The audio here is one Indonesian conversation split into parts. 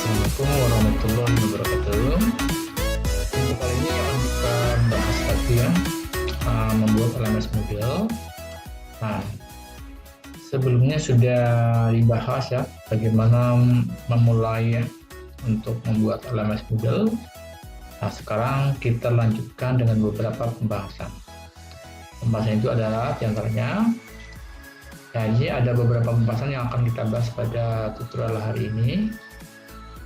Assalamualaikum warahmatullahi wabarakatuh. Untuk kali ini akan kita bahas lagi ya, membuat LMS model. Nah, sebelumnya sudah dibahas ya, bagaimana memulai untuk membuat LMS model. Nah, sekarang kita lanjutkan dengan beberapa pembahasan. Pembahasan itu adalah diantaranya, jadi ada beberapa pembahasan yang akan kita bahas pada tutorial hari ini.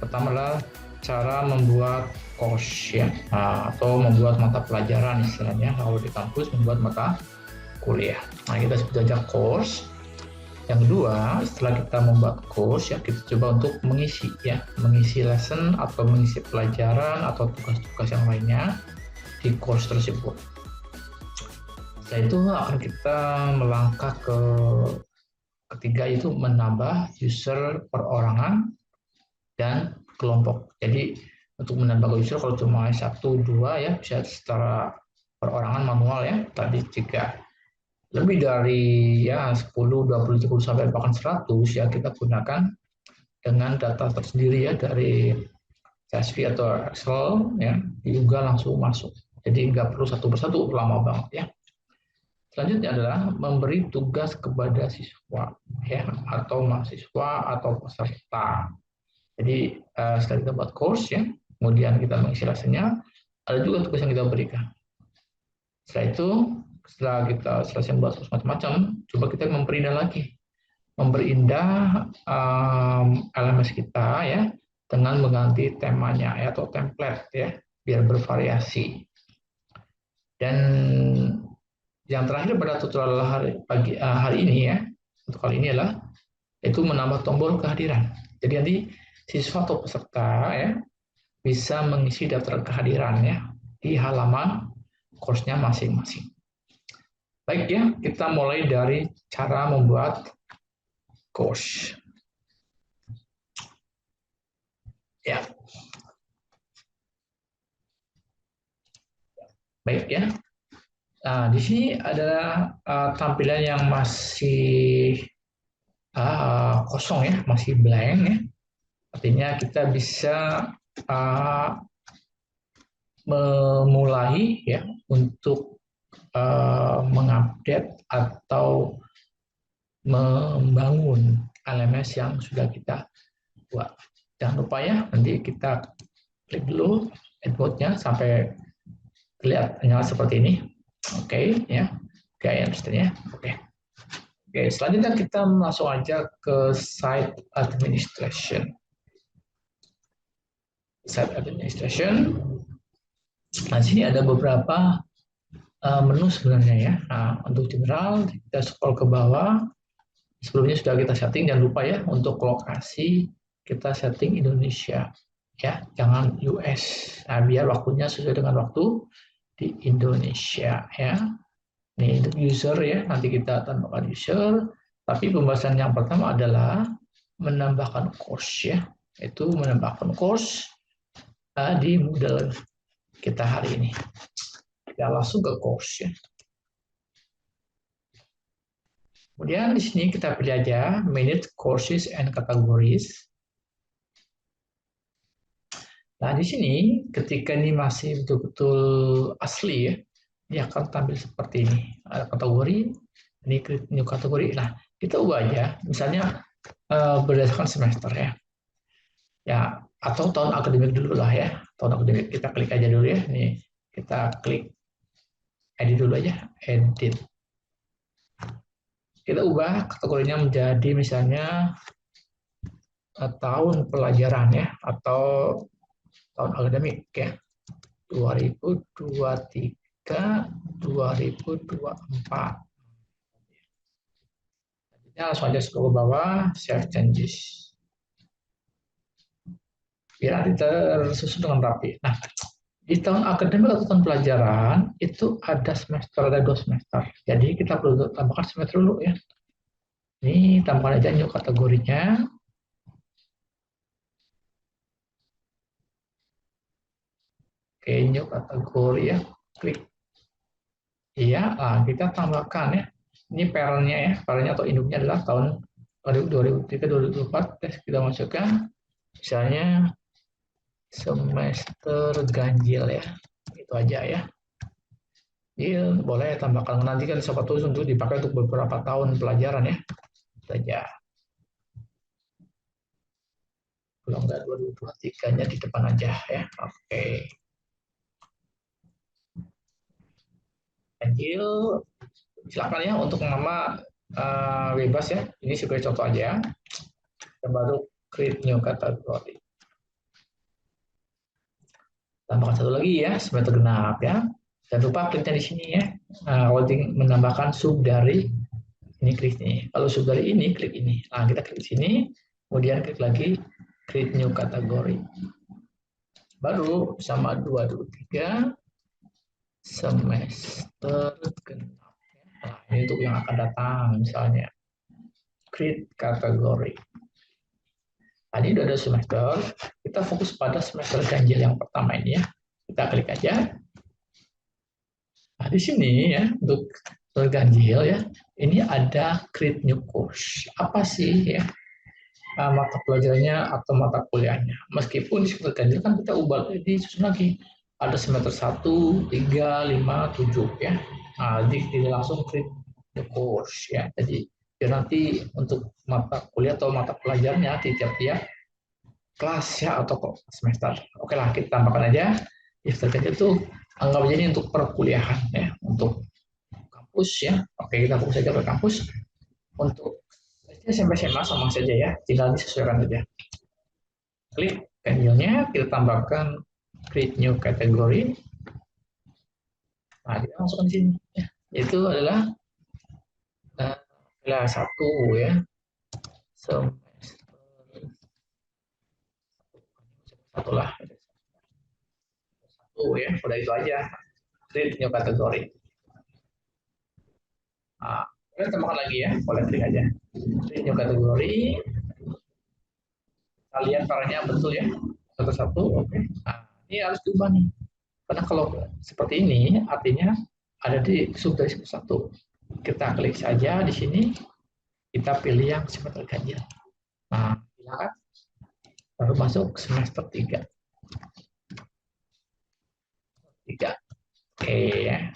Pertama adalah cara membuat course ya, atau membuat mata pelajaran istilahnya, kalau di kampus membuat mata kuliah. Nah, kita sebut saja course. Yang kedua, setelah kita membuat course ya, kita coba untuk mengisi lesson atau mengisi pelajaran atau tugas-tugas yang lainnya di course tersebut. Setelah itu akan kita melangkah ke ketiga, yaitu menambah user perorangan dan kelompok. Jadi untuk menambah user kalau cuma 1-2 ya bisa secara perorangan manual ya. Tadi jika lebih dari ya 10, 20, 30 sampai bahkan 100 ya kita gunakan dengan data tersendiri ya dari CSV atau Excel ya, diunggah langsung masuk. Jadi nggak perlu satu persatu, lama banget ya. Selanjutnya adalah memberi tugas kepada siswa ya, atau mahasiswa atau peserta. Jadi setelah kita buat course ya, kemudian kita mengisi lesson-nya, ada juga tugas yang kita berikan. Setelah itu, setelah kita selesai buat course macam-macam, coba kita memperindah lagi. Memperindah LMS kita ya, dengan mengganti temanya ya, atau template ya, biar bervariasi. Dan yang terakhir pada tutorial hari ini ya, untuk kali ini adalah itu menambah tombol kehadiran. Jadi nanti siswa atau peserta ya bisa mengisi daftar kehadirannya di halaman course-nya masing-masing. Baik ya, kita mulai dari cara membuat course. Ya. Baik ya. Nah, di sini adalah tampilan yang masih kosong ya, masih blank ya. Artinya kita bisa memulai ya untuk mengupdate atau membangun LMS yang sudah kita buat. Jangan lupa ya, nanti kita klik dulu editnya sampai terlihat nyala seperti ini. Oke ya, kayak ya. Oke, selanjutnya kita langsung aja ke site administration. Site administration. Nah, sini ada beberapa menu sebenarnya ya. Nah, untuk general kita scroll ke bawah. Sebelumnya sudah kita setting, jangan lupa ya untuk lokasi kita setting Indonesia ya, jangan US. Nah, biar waktunya sesuai dengan waktu di Indonesia ya. Ini untuk user ya, nanti kita tambahkan user. Tapi pembahasan yang pertama adalah menambahkan course ya, itu menambahkan course di Moodle kita hari ini. Kita langsung ke course ya. Kemudian di sini kita pilih aja manage courses and categories. Nah, di sini ketika ini masih betul-betul asli ya, ini akan tampil seperti ini. Ada kategori, ini new kategori. Nah, kita ubah aja, misalnya berdasarkan semester ya. Ya, atau tahun akademik dulu lah ya. Tahun akademik kita klik aja dulu ya. Nih, kita klik edit dulu aja, edit. Kita ubah kategorinya menjadi misalnya tahun pelajaran ya, atau tahun akademik ya, 2023-2024. Langsung aja scroll ke bawah, save changes. Biar nanti tersusun dengan rapi. Nah, di tahun akademik atau tahun pelajaran itu ada semester, ada 2 semester. Jadi kita perlu tambahkan semester dulu ya. Ini tambahkan aja new kategorinya. Oke, new kategori ya. Klik. Iya, kita tambahkan ya. Ini parentnya ya. Parentnya atau induknya adalah tahun 2023-2024. Kita masukkan. Misalnya semester ganjil ya, itu aja ya. Jadi boleh tambahkan, nanti kan siapa tahu untuk dipakai untuk beberapa tahun pelajaran ya, itu aja. Kalau enggak 2023-nya di depan aja ya. Oke. Ganjil, silakan ya untuk nama bebas ya. Ini sebagai contoh aja. Kita baru create new category. Tambahkan satu lagi ya, semester genap ya. Jangan lupa kliknya di sini ya. Kalau menambahkan sub dari ini, klik ini. Kalau sub dari ini, klik ini. Nah, kita klik di sini, kemudian klik lagi create new category. Baru sama 223 semester genap. Nah, ini untuk yang akan datang misalnya. Create kategori. Tadi udah ada semester, kita fokus pada semester ganjil yang pertama ini ya. Kita klik aja. Nah, di sini ya, untuk semester ganjil ya, ini ada create new course. Apa sih ya mata pelajarannya atau mata kuliahnya? Meskipun di semester ganjil kan kita ubah, disusun lagi. Ada semester 1, 3, 5, 7 ya. Nah, jadi langsung create new course ya. Jadi nanti untuk mata kuliah atau mata pelajarannya di tiap-tiap kelas ya atau semester. Oke lah, kita tambahkan aja. Semester itu anggap aja ini untuk perkuliahan ya, untuk kampus ya. Oke, kita fokus saja ke kampus. Untuk SMP SMA sama saja ya, tinggal disesuaikan saja. Klik ganjilnya, kita tambahkan create new category. Nah, kita masukkan di sini ya. Itu adalah kelas 1 ya. Satu lah. Satu ya, udah itu aja. Create new category. Nah, kita tambahkan lagi ya, boleh klik aja. Create new category. Kalian caranya betul ya, satu-satu, oke. Nah, ini harus diubah nih. Karena kalau seperti ini, artinya ada di sub dari satu. Kita klik saja di sini, kita pilih yang semester ganjil. Nah, silakan. Baru masuk semester 3. Oke ya.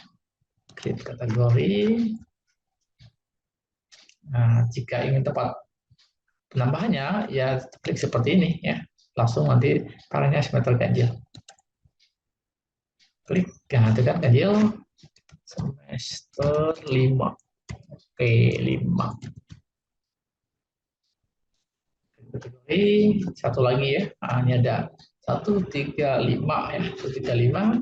Create kategori. Nah, jika ingin tepat penambahannya, ya klik seperti ini ya. Langsung nanti caranya semester ganjil. Klik, nah, tekan ganjil semester 5. Oke, 5. Kategori satu lagi ya. Nah, ini ada 135 ya, 135.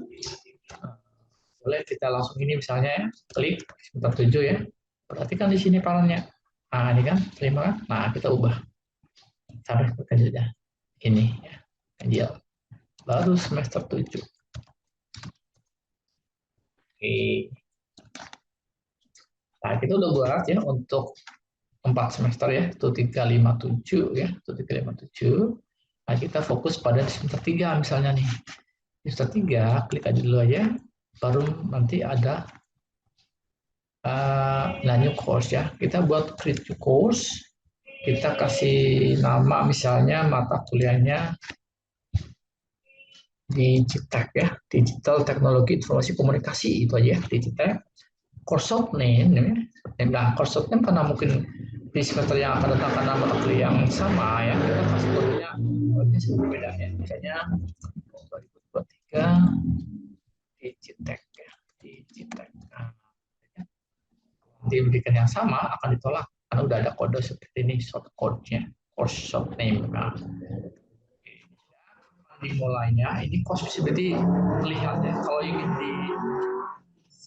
Boleh kita langsung ini misalnya ya, klik semester 7 ya. Perhatikan di sini panelnya. Nah, ini kan 5 kan. Nah, kita ubah sampai ganjil ya. Ini ya, ganjil. Baru semester 7. Oke. Nah, kita udah buat ya untuk 4 semester ya, itu 357 ya, itu 357. Nah, kita fokus pada semester 3 misalnya nih. Semester 3, klik aja dulu aja, baru nanti ada new course ya. Kita buat create new course, kita kasih nama misalnya mata kuliahnya Digitek ya, Digital Teknologi Informasi Komunikasi, itu aja, Digitek. Course of name, nah course of name karena mungkin di semester yang akan datang karena mata kuliah yang sama ya, kita kasih kodenya berbeda ya, misalnya 2023 Digitek ya, Digitek. Nah, diberikan yang sama akan ditolak karena udah ada kode seperti ini, short code-nya, course of name. Nah, dimulainya ini course visibility terlihat ya, kalau ingin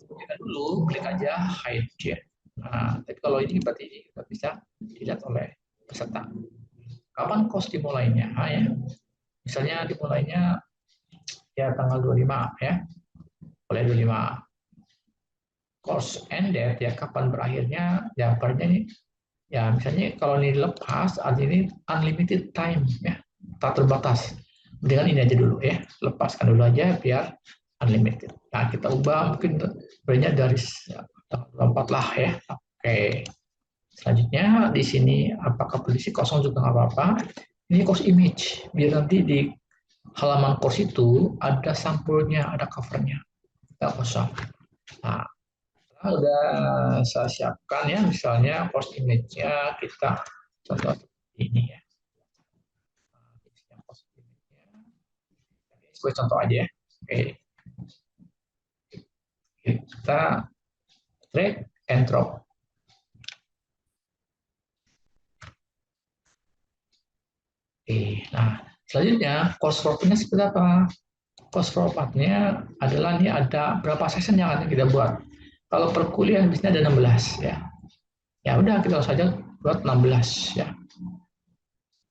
kita dulu klik aja hide ya. Nah, tapi kalau ini berarti ini tidak bisa dilihat oleh peserta. Kapan course dimulainya? Nah, ya. Misalnya dimulainya ya tanggal 25 ya. Oleh 25. Course ended ya, kapan berakhirnya? Ya berakhirnya ini ya misalnya kalau ini lepas, artinya ini unlimited time ya, tak terbatas. Dengan ini aja dulu ya, lepaskan dulu aja biar unlimited. Nah, kita ubah mungkin berenya dari 24 lah ya. Oke. Selanjutnya di sini apakah posisi kosong juga nggak apa-apa. Ini course image, biar nanti di halaman course itu ada sampulnya, ada covernya, nggak kosong. Nah, udah saya siapkan ya, misalnya course image-nya kita contoh ini ya. Gue contoh aja ya. Oke, kita drag and drop. Oke, nah selanjutnya course formatnya seperti apa? Course formatnya adalah ini ada berapa session yang akan kita buat. Kalau per kuliah biasanya ada 16 ya. Ya udah kita saja buat 16 ya.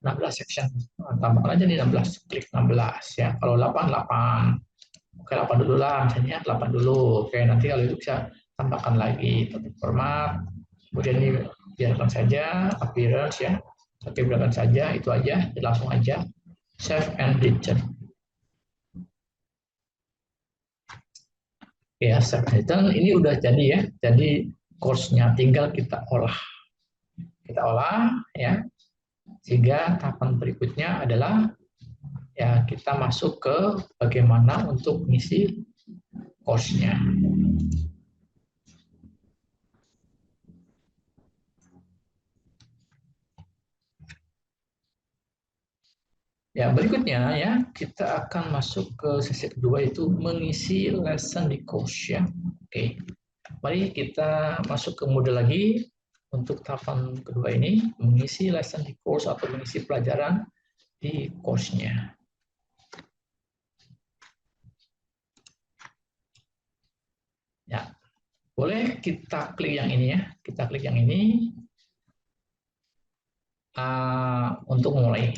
16 section. Nah, tambahkan aja nih 16, klik 16 ya. Kalau 8 8. Oke, 8 dulu lah misalnya 8 dulu. Oke, nanti kalau itu bisa tambahkan lagi topik format. Kemudian ini biarkan saja appearance ya. Oke, biarkan saja itu aja, langsung aja save and return. Ya, save and return ini udah jadi ya. Jadi course-nya tinggal kita olah. Kita olah ya. Sehingga tahapan berikutnya adalah ya kita masuk ke bagaimana untuk mengisi course-nya. Ya, berikutnya ya, kita akan masuk ke sesi kedua itu mengisi lesson di course ya. Oke. Mari kita masuk ke mode lagi untuk tahapan kedua ini, mengisi lesson di course atau mengisi pelajaran di course-nya. Ya, boleh kita klik yang ini ya. Kita klik yang ini untuk mulai.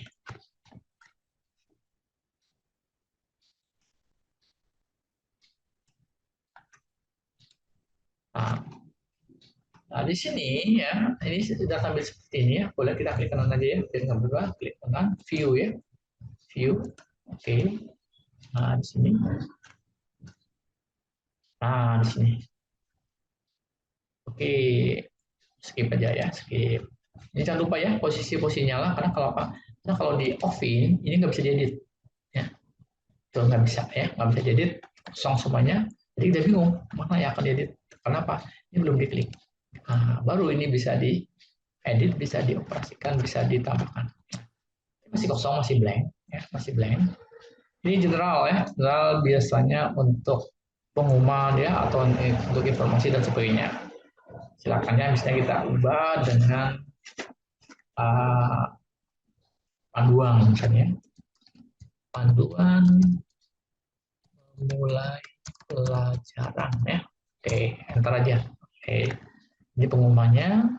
Nah, di sini ya, ini sudah tampil seperti ini ya. Boleh kita klik kanan aja ya. Klik kanan berdua, klik kanan, view ya. View. Oke. Nah, di sini. Nah, di sini. Oke. Skip aja ya, skip. Ini jangan lupa ya, posisi nyala, karena kalau apa? Karena kalau di offin, ini nggak bisa diedit. Ya. Itu nggak bisa ya, nggak bisa diedit. Kosong semuanya. Jadi kita bingung, mana yang akan diedit. Kenapa? Ini belum diklik. Nah, baru ini bisa diedit, bisa dioperasikan, bisa ditambahkan. Masih kosong, masih blank, ya, masih blank. Ini general ya, general biasanya untuk pengumuman ya atau untuk informasi dan sebagainya. Silakan ya, misalnya kita ubah dengan panduan misalnya, panduan mulai pelajaran ya. Oke, enter aja. Oke, ini pengumumannya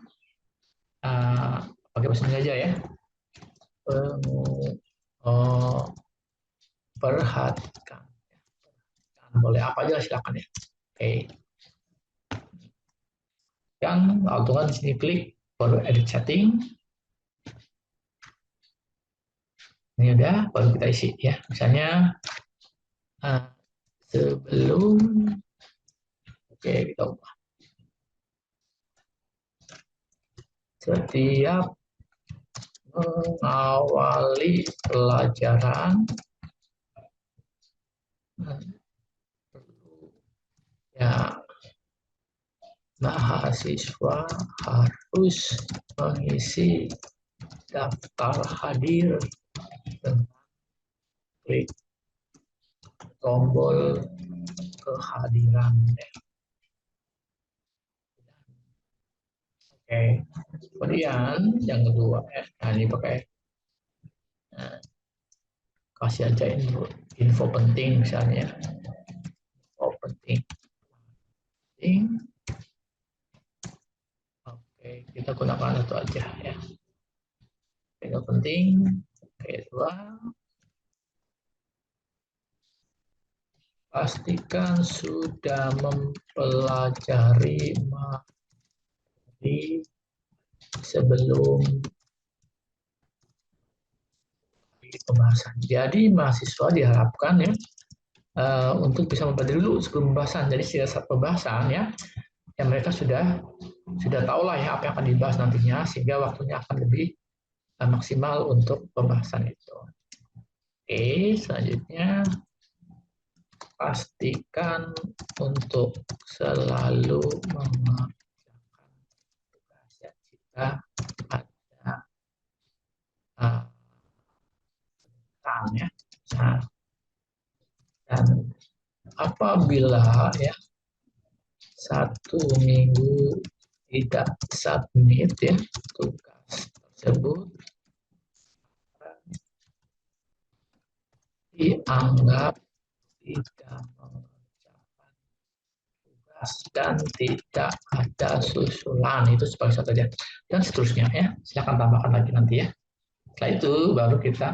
pakai bahasa Indonesia ya. Perhatikan, boleh apa aja silakan ya. Oke, dan langsung di sini klik baru edit setting. Ini udah, baru kita isi ya. Misalnya sebelum, oke kita ubah. Setiap mengawali pelajaran ya mahasiswa harus mengisi daftar hadir dengan klik tombol kehadiran. Oke, kemudian yang kedua ya, nah ini pakai kasih aja info penting misalnya, info penting. Oke, kita gunakan itu aja ya. Info penting. Oke, dua. Pastikan sudah mempelajari materi sebelum pembahasan. Jadi mahasiswa diharapkan ya untuk bisa mempelajari dulu sebelum pembahasan. Jadi saat pembahasan ya, yang mereka sudah tahu lah ya apa yang akan dibahas nantinya, sehingga waktunya akan lebih maksimal untuk pembahasan itu. Oke, selanjutnya pastikan untuk selalu mengerjakan tugas ya. Jika ada tanya, nah, dan apabila ya 1 minggu tidak submit ya tugas tersebut, dianggap tidak mengerjakan tugas dan tidak ada susulan. Itu sebagai contoh saja dan seterusnya ya. Silakan tambahkan lagi nanti ya. Setelah itu baru kita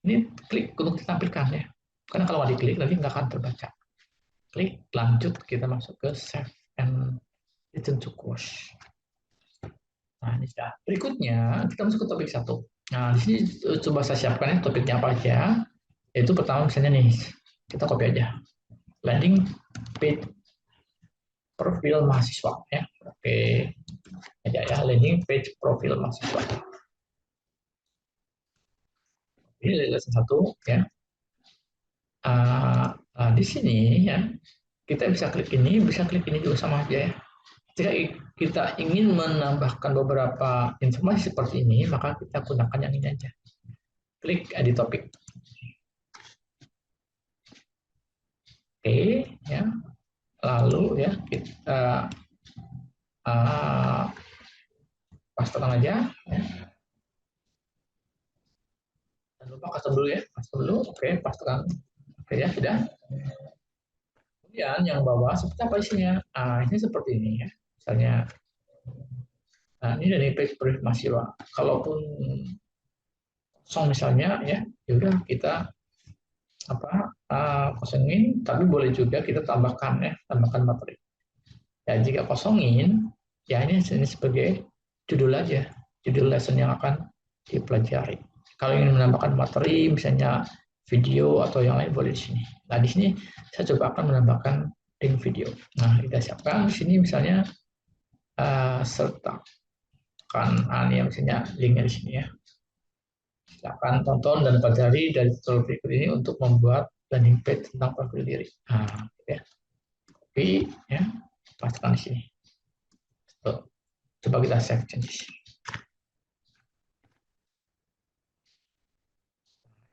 ini klik untuk ditampilkan ya, karena kalau nggak diklik nanti nggak akan terbaca. Klik lanjut, kita masuk ke save and return to course. Nah ini sudah. Berikutnya kita masuk ke topik 1. Nah di sini coba saya siapkan ya topiknya apa aja. Yaitu pertama misalnya nih, kita copy aja landing page profil mahasiswa ya. Oke aja ya, landing page profil mahasiswa. Ini lesson 1 ya. Di sini ya kita bisa klik ini juga sama aja ya. Jika kita ingin menambahkan beberapa informasi seperti ini, maka kita gunakan yang ini aja. Klik edit topik. Oke, ya. Lalu ya kita pastekan aja. Ya. Jangan lupa custom dulu ya, custom dulu. Oke, pastekan. Oke ya, sudah. Kemudian yang bawah seperti apa isinya? Ini seperti ini ya. Misalnya, ini dari page brief mahasiswa. Kalaupun kosong misalnya ya, yaudah kita kosongin, tapi boleh juga kita tambahkan ya, tambahkan materi. Ya jika kosongin, ya ini sebagai judul aja, judul lesson yang akan dipelajari. Kalau ingin menambahkan materi, misalnya video atau yang lain boleh di sini. Nah di sini saya coba akan menambahkan link video. Nah kita siapkan di sini misalnya sertakan ini misalnya linknya di sini ya. Silakan tonton dan pelajari dari tutorial berikut ini untuk membuat landing page tentang profil diri. Nah, ya. Copy, ya, pastikan di sini. Tuh. Coba kita save changes.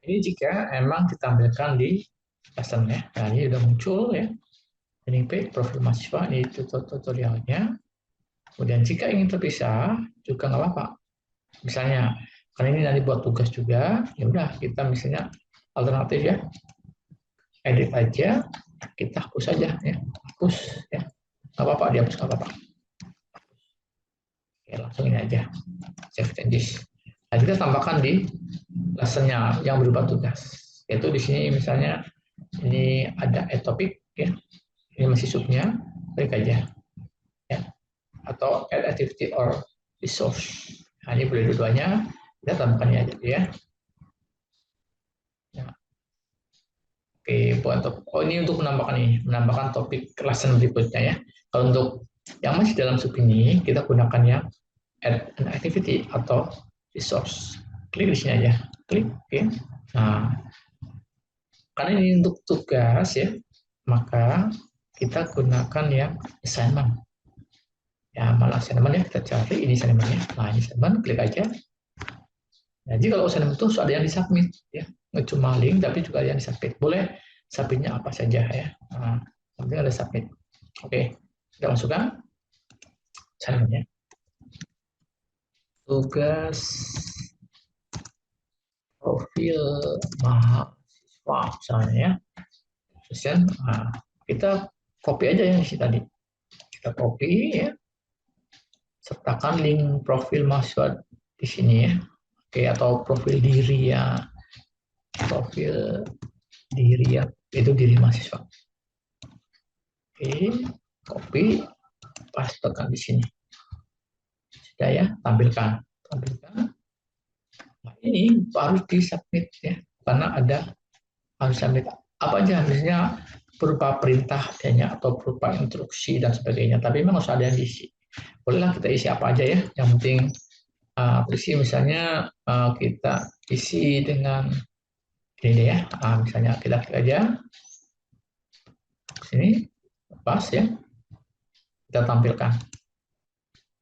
Ini jika emang ditampilkan di lesson ya. Nah, ini sudah muncul ya. Landing page profil mahasiswa, ini tutorialnya. Kemudian jika ingin terpisah juga nggak apa-apa. Misalnya karena ini nanti buat tugas juga, ya udah kita misalnya alternatif ya, edit aja, kita hapus aja ya, hapus ya, nggak apa-apa, dihapus nggak apa-apa. Oke, langsung ini aja, save changes. Nah, kita tambahkan di lessonnya yang berupa tugas, yaitu di sini misalnya ini ada add topic ya, ini masih subnya, klik aja ya, atau add activity or resource. Nah, ini boleh dua-duanya. Kita tambahkannya aja ya. Nah. Oke, ini untuk menambahkan topik lesson berikutnya ya. Kalau untuk yang masih dalam sub ini, kita gunakan yang add an activity atau resource. Klik di sini aja, klik, oke. Nah, karena ini untuk tugas ya, maka kita gunakan yang assignment. Ya, malah assignment ya, kita cari ini assignment-nya. Nah, ini assignment, klik aja. Nah, jadi kalau assignment itu ada yang disubmit ya, nggak cuma link tapi juga ada yang disubmit. Boleh submitnya apa saja ya. Nah, nanti ada submit. Oke, kita masukkan assignment-nya. Tugas profil mahasiswa misalnya ya. Nah, kita copy aja yang isi tadi. Kita copy ya. Sertakan link profil mahasiswa di sini ya. Oke, atau profil diri ya, profil diri ya, itu diri mahasiswa. Oke, copy, pastekan di sini. Sudah ya, tampilkan. Nah, ini baru di submit ya, karena ada harus submit apa aja, misalnya berupa perintah adanya atau berupa instruksi dan sebagainya. Tapi memang harus ada yang diisi. Bolehlah kita isi apa aja ya, yang penting Isi misalnya kita isi dengan ini deh ya. Misalnya kita klik aja sini, pas ya, kita tampilkan.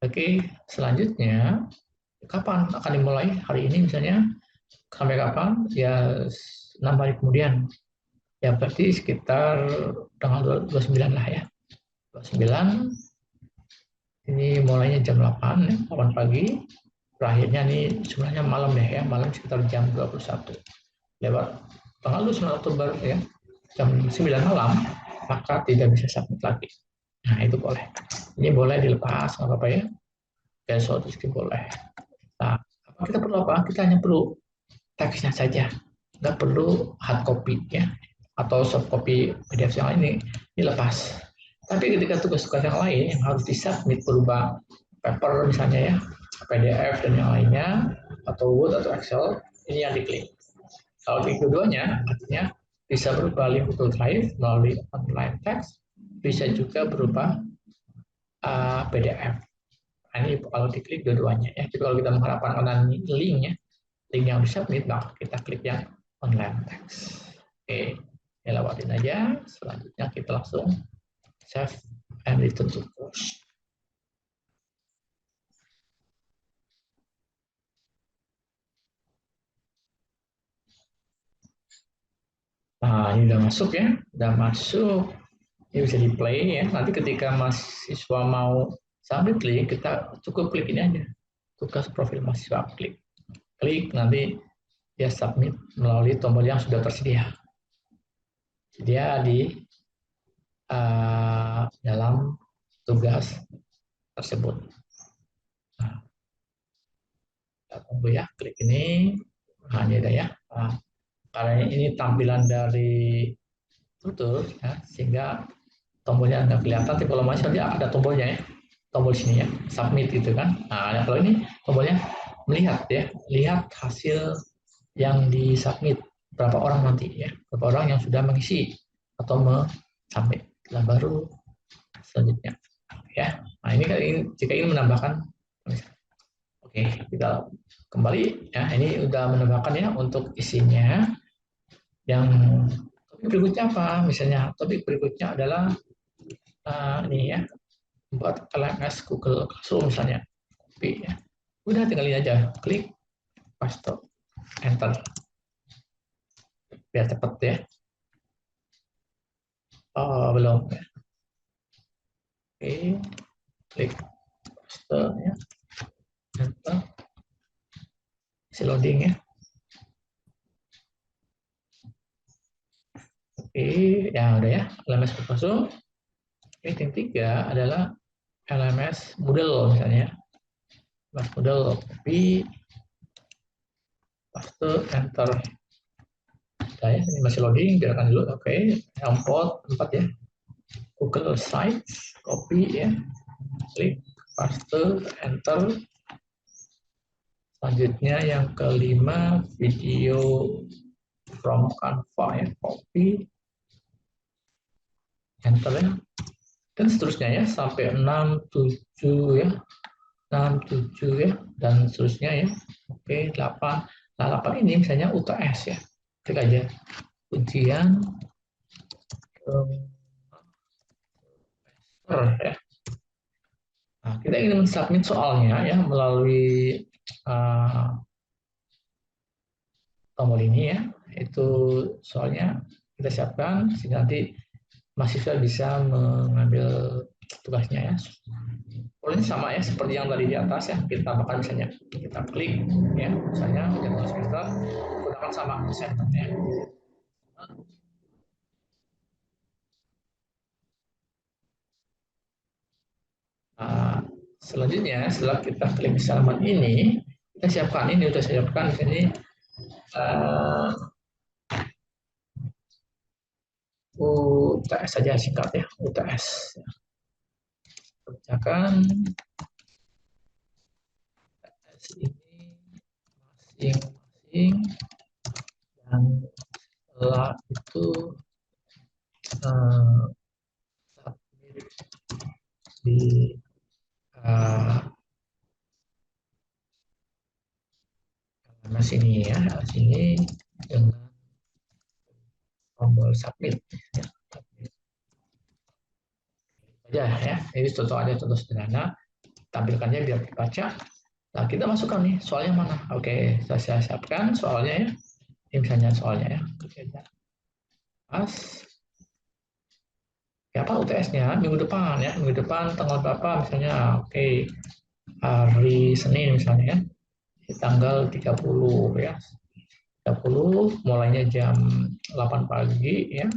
Oke, selanjutnya kapan akan dimulai? Hari ini misalnya, sampai kapan? Ya 6 hari kemudian. Ya berarti sekitar tanggal 29 lah ya. 29, ini mulainya jam 8 ya, 8 pagi. Berakhirnya ini sebenarnya malam ya, malam sekitar jam 21. Lewat tanggal 29 Oktober ya, jam 9 malam, maka tidak bisa submit lagi. Nah itu boleh. Ini boleh dilepas, nggak apa-apa ya. Besok itu boleh. Nah, kita perlu apa? Kita hanya perlu teksnya saja, nggak perlu hard copy ya, atau soft copy PDF yang lain ini lepas. Tapi ketika tugas-tugas yang lain yang harus disubmit berupa paper misalnya ya, PDF dan yang lainnya, atau Word atau Excel, ini yang diklik. Kalau klik keduanya, artinya bisa berupa link Google Drive melalui online text, bisa juga berupa PDF. Nah, ini kalau diklik dua-duanya ya. Jadi kalau kita mengharapkan linknya, link yang disubmit, maka kita klik yang online text. Oke, ya lewatin aja. Selanjutnya kita langsung save and return to course. Nah, ini udah masuk ya, udah masuk. Ini bisa di play ya. Nanti ketika mahasiswa mau sambil klik, kita cukup klik ini aja. Tugas profil mahasiswa, klik. Klik, nanti dia submit melalui tombol yang sudah tersedia. Dia di dalam tugas tersebut. Nah, kita tunggu ya, klik ini. Nah, ini ada ya. Nah, karena ini tampilan dari tutur, ya, sehingga tombolnya nggak kelihatan. Tapi kalau masih ada tombolnya ya, tombol sini ya, submit gitu kan. Nah, kalau ini tombolnya melihat ya, lihat hasil yang disubmit, berapa orang nanti ya, berapa orang yang sudah mengisi atau submit. Nah, baru selanjutnya ya. Nah, ini jika ingin menambahkan, oke, kita kembali ya. Ini udah menambahkan ya untuk isinya. Yang topik berikutnya apa? Misalnya topik berikutnya adalah ini ya, buat LMS Google Classroom misalnya. Copy ya. Udah tinggal ini aja, klik, paste, enter. Biar cepet ya. Oh, belum ya. Oke, klik paste ya. Enter. Isi loading ya. Oke, ya udah ya. LMS Google Classroom. Ini yang ketiga adalah LMS Moodle misalnya. LMS Moodle, copy, paste, enter. Nah, ya, ini masih loading, biarkan dulu. Oke, import 4 ya. Google Sites, copy ya. Klik, paste, enter. Selanjutnya yang kelima, video from Canva ya, copy, enter ya. Dan seterusnya ya, sampai 6, 7 ya. 6, 7 ya, dan seterusnya ya. Oke, 8. Nah, 8 ini misalnya UTS ya. Klik aja. Ujian ya. Nah, kita ingin mensubmit soalnya ya melalui tombol ini ya. Itu soalnya kita siapkan sehingga nanti mahasiswa bisa mengambil tugasnya ya. Polanya sama ya seperti yang tadi di atas ya. Kita bahkan misalnya kita klik ya, misalnya jadwal semester gunakan sama assignment-nya. Nah, selanjutnya setelah kita klik assignment ini, kita siapkan ini sudah siapkan di sini UTS saja singkat ya, UTS. Kerjakan UTS ini masing-masing dan setelah itu submit di sini dengan tombol submit ya. Ini contoh aja, contoh sederhana, tampilkannya biar dibaca. Nah, kita masukkan nih soalnya mana. Oke, saya siapkan soalnya ya. Ini misalnya soalnya ya. Pas. Ya, apa UTS-nya? Minggu depan ya. Minggu depan tanggal berapa misalnya. Oke. Hari Senin misalnya ya. Di tanggal 30 ya. 30 mulainya jam 8 pagi ya.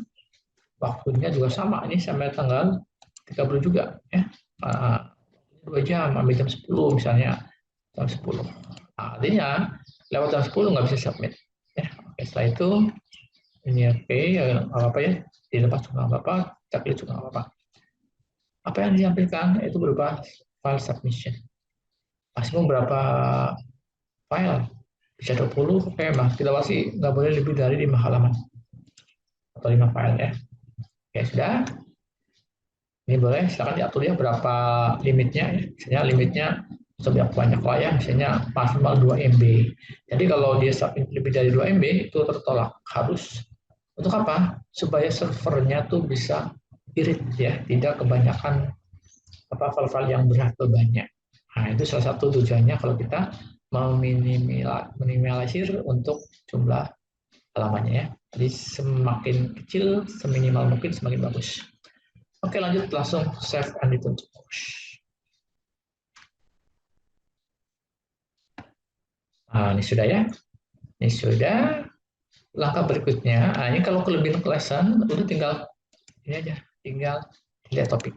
Waktunya juga sama ini sampai tanggal 30 juga ya. 2 jam sampai jam 10 misalnya. Jam 10. Nah, artinya lewat jam 10 nggak bisa submit. Ya, oke, setelah itu ini oke, ya, apa ya, dilepas juga nggak apa-apa, kita klik juga nggak apa-apa. Apa yang disampaikan itu berupa file submission. Maksimum berapa file? Bisa 20, oke, mas. Kita pasti nggak boleh lebih dari 5 halaman atau 5 file ya. Oke, sudah. Ini boleh, silakan diatur ya berapa limitnya ya. Misalnya limitnya sebanyak banyak lah ya, misalnya maksimal 2 MB. Jadi kalau dia submit lebih dari 2 MB itu tertolak. Harus untuk apa? Supaya servernya tuh bisa irit ya, tidak kebanyakan file-file yang berat tuh banyak. Nah, itu salah satu tujuannya kalau kita mau minimalisir untuk jumlah halamannya ya. Jadi semakin kecil, seminimal mungkin semakin bagus. Oke, lanjut langsung save and return to push. Nah, ini sudah ya. Ini sudah. Langkah berikutnya, nah ini kalau kelebihan lesson, udah tinggal ini aja, tinggal lihat topik.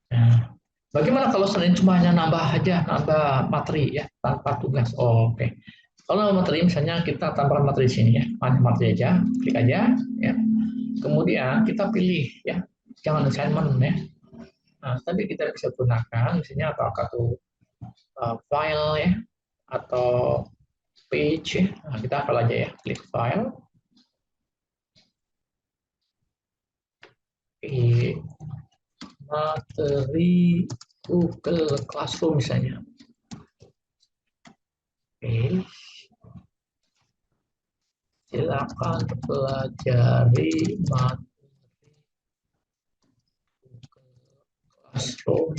Nah, bagaimana kalau Senin cuma hanya nambah aja, nambah materi ya, tanpa tugas? Oh, oke. Kalau materi misalnya kita tambahkan materi di sini ya, hanya materi aja, klik aja ya. Kemudian kita pilih ya, jangan assignment ya. Nah, tapi kita bisa gunakan misalnya apakah tuh file ya atau page ya. Nah, kita hafal aja ya, klik file. Materi Google Classroom misalnya. Oke. Silakan pelajari materi Google Classroom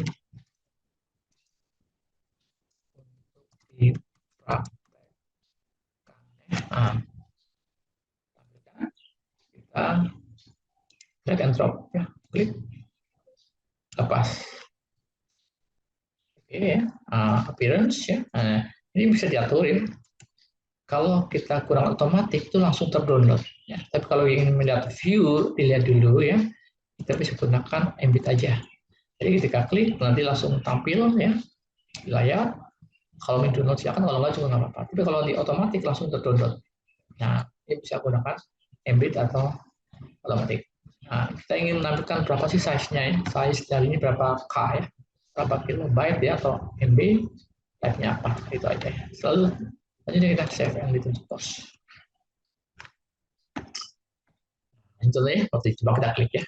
untuk dipraktekkan. Nah, kita drag and drop ya, klik, lepas. Oke ya, appearance ya. Nah, ini bisa diatur ya. Kalau kita kurang otomatis itu langsung terdownload ya. Tapi kalau ingin melihat view, dilihat dulu ya. Kita bisa gunakan embed aja. Jadi ketika klik nanti langsung tampil ya di layar. Kalau ingin download silakan, kalau nggak juga nggak apa-apa. Tapi kalau di otomatis langsung terdownload. Nah, ini bisa gunakan embed atau otomatis. Nah, kita ingin menampilkan berapa sih size-nya ya. Size dari ini berapa K ya. Berapa kilobyte ya atau MB, type-nya apa, itu aja ya. Selalu lanjutnya kita save yang ditutup pos. Contohnya seperti coba kita klik ya.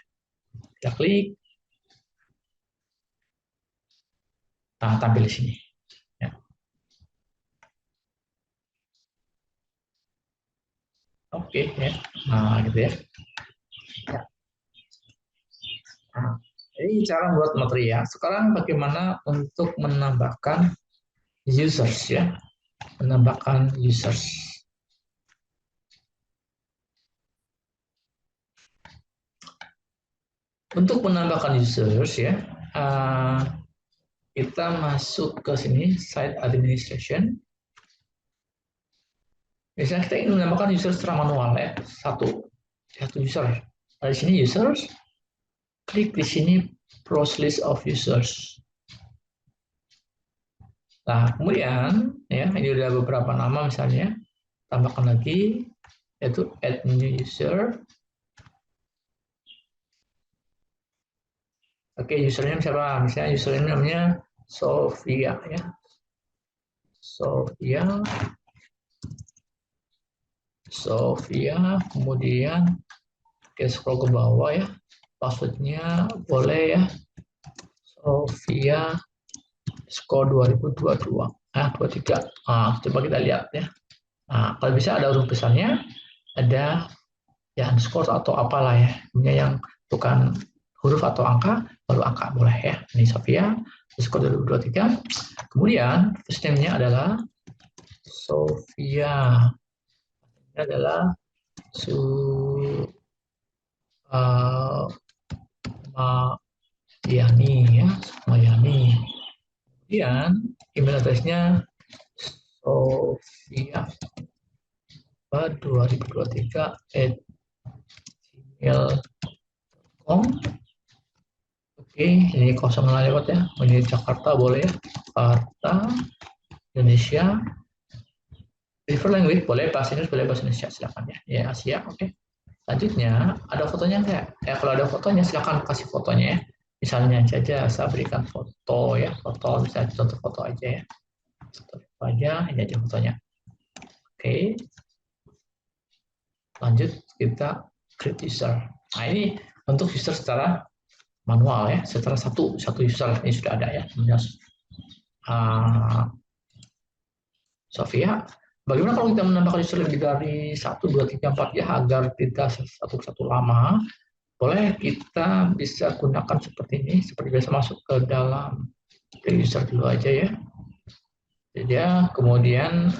Kita klik. Nah, tampil di sini. Ya. Oke ya. Nah, gitu ya. Ya. Nah, ini cara buat materi ya. Sekarang bagaimana untuk menambahkan users ya. Menambahkan users. Untuk menambahkan users ya, kita masuk ke sini site administration. Misalnya kita ingin menambahkan user secara manual ya, satu user. Di sini users, klik di sini browse list of users. Nah, kemudian ya ini udah beberapa nama misalnya, tambahkan lagi yaitu add new user. Oke, username siapa? Misalnya username namanya Sofia ya. Sofia, kemudian oke, scroll ke bawah ya. Passwordnya boleh ya. Sofia skor 2022. Nah, 23. Coba kita lihat ya. Nah, kalau bisa ada huruf besarnya, ada ya skor atau apalah ya. Punya yang bukan huruf atau angka, baru angka boleh ya. Ini Sofia, skor 2023. Kemudian first name-nya adalah Sofia. Ini adalah Mayani ya, Mayani. Kemudian email address-nya Sofia 2023@gmail.com. Oke, ini kosong lewat ya. Ini Jakarta boleh ya. Jakarta, Indonesia. Prefer language boleh bahasa Inggris, boleh bahasa Indonesia, silakan ya. Ya, Asia, oke. Selanjutnya ada fotonya enggak? Ya kalau ada fotonya silakan kasih fotonya ya. Misalnya saja saya berikan foto ya, foto bisa contoh foto aja ya. Foto aja, ini aja fotonya. Oke. Lanjut kita create user. Nah ini untuk user secara manual ya, secara satu user ini sudah ada ya. Sofia. Bagaimana kalau kita menambahkan user lebih dari 1, 2, 3, 4 ya agar tidak satu lama? Boleh kita bisa gunakan seperti ini, seperti biasa masuk ke dalam user dulu aja ya. Jadi ya, kemudian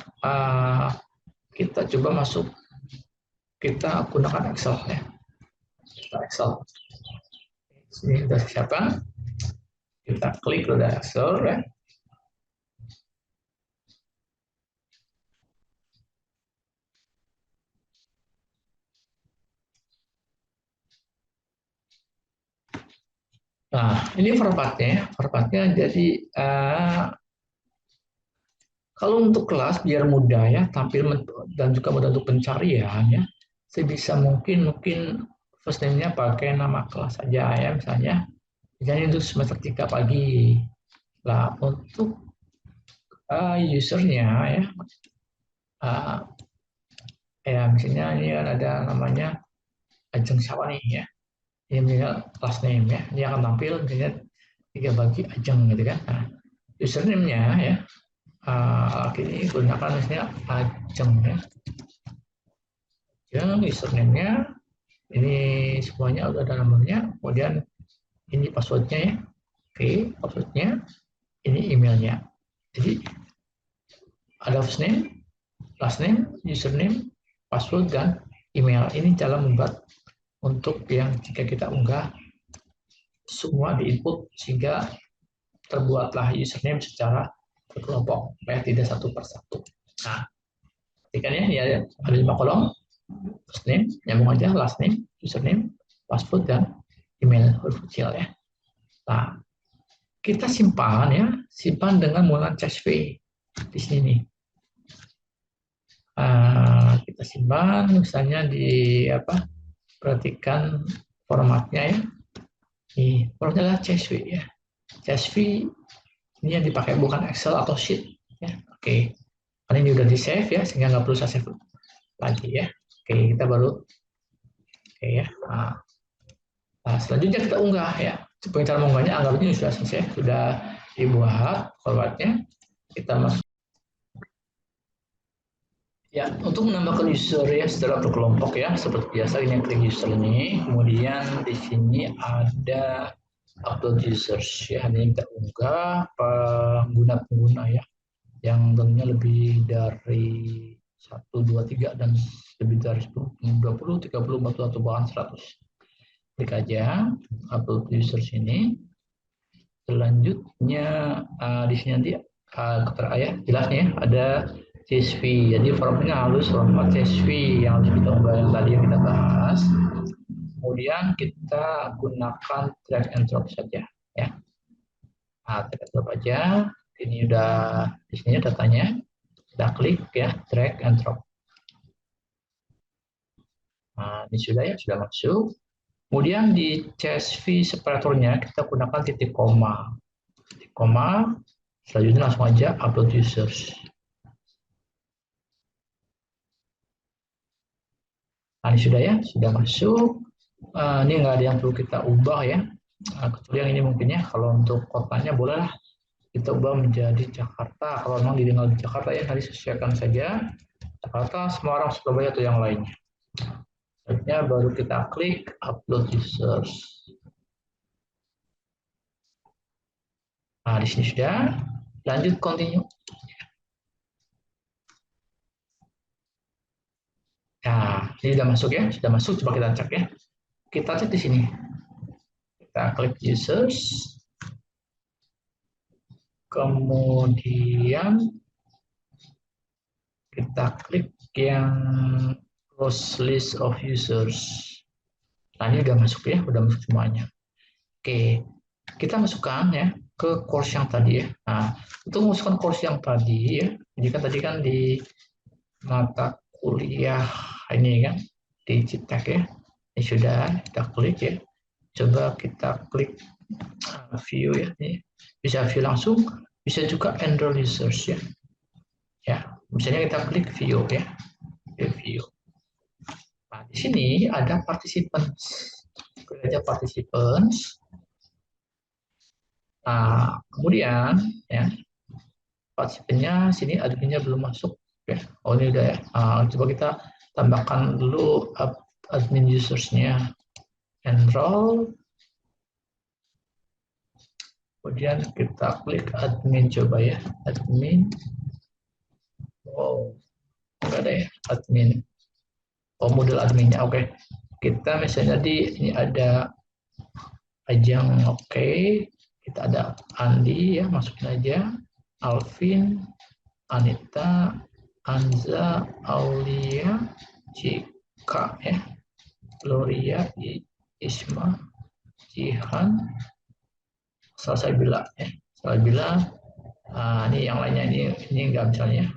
kita coba masuk, kita gunakan Excel ya. Excel. Sini sudah siapkan. Kita klik udah Excel ya. Nah, ini formatnya jadi kalau untuk kelas biar mudah ya tampil dan juga mudah untuk pencarian ya. Sebisa mungkin first name-nya pakai nama kelas saja ya, misalnya untuk semester 3 pagi. Lah untuk usernya ya misalnya ini kan ada namanya Ajeng siapa nih ya. Ini misalnya class name ya, dia akan tampil misalnya 3 pagi Ajeng gitu kan. Nah, username-nya ya ini gunakan misalnya Ajeng ya. Ajeng username-nya ini semuanya udah ada nomornya, kemudian ini passwordnya ya. Oke, passwordnya ini emailnya. Jadi ada first name, last name, username, password, dan email. Ini cara membuat untuk yang jika kita unggah semua di input sehingga terbuatlah username secara berkelompok, supaya tidak satu persatu. Nah, ketikanya ya ada 5 kolom, first name, nyambung aja, last name, username, password, dan email huruf kecil ya. Nah, kita simpan dengan menggunakan CSV di sini nih. Kita simpan misalnya di perhatikan formatnya ya. Ini formatnya adalah CSV ya. CSV ini yang dipakai bukan Excel atau Sheet ya. Oke. Karena ini udah di save ya sehingga nggak perlu saya save lagi ya. Oke, kita baru ya. Nah, selanjutnya kita unggah ya. Supaya cara mengunggahnya anggap ini sudah selesai, sudah dibuat formatnya. Kita masuk. Ya, untuk menambahkan user ya secara berkelompok ya, seperti biasa ini klik user ini, kemudian di sini ada upload users ya, ini kita unggah pengguna-pengguna ya, yang tentunya lebih dari 1, 2, 3 dan lebih dari 10, 20, 30, 40 atau bahkan 100. Klik aja upload users ini. Selanjutnya di sini nanti jelasnya ya, ada CSV. Jadi formatnya harus format CSV yang harus kita unggah yang tadi yang kita bahas. Kemudian kita gunakan drag and drop saja ya. Nah, drag and drop aja. Ini udah di sini datanya. Kita klik ya, drag and drop. Nah, ini sudah ya, sudah masuk. Kemudian di CSV separatornya kita gunakan titik koma. Titik koma. Selanjutnya langsung aja upload users. Nah, ini sudah ya, sudah masuk. Ini nggak ada yang perlu kita ubah ya. Kecuali yang ini mungkin ya, kalau untuk kotanya boleh kita ubah menjadi Jakarta. Kalau memang ditinggal di Jakarta ya, nanti sesuaikan saja. Jakarta, Semarang, Surabaya, atau yang lainnya. Selanjutnya baru kita klik upload users. Nah, di sini sudah. Lanjut continue. Nah, ini sudah masuk ya, sudah masuk. Coba kita cek ya. Kita cek di sini. Kita klik users. Kemudian kita klik yang close list of users. Nah, ini udah masuk ya, udah masuk semuanya. Oke, kita masukkan ya ke course yang tadi ya. Nah, untuk memasukkan course yang tadi ya, jadi kan tadi kan di mata kuliah ini kan di Ciptek ya. Ini sudah kita klik ya. Coba kita klik view ya. Ini bisa view langsung, bisa juga enroll users ya. Ya, misalnya kita klik view ya. View. Nah, di sini ada participants. Klik aja participants. Nah, kemudian ya partisipannya sini adminnya belum masuk ya. Oh ini udah ya. Coba kita tambahkan dulu admin usersnya, enroll, kemudian kita klik admin coba ya, admin. Oh nggak ada ya admin. Oh model adminnya oke. Kita misalnya di ini ada Ajang oke. Kita ada Andi ya, masukin aja. Alvin, Anita, Anza, Aulia, Cika ya, Gloria, Isma, Jihan, Salsabila ya, Salsabila. Ini yang lainnya ini enggak misalnya.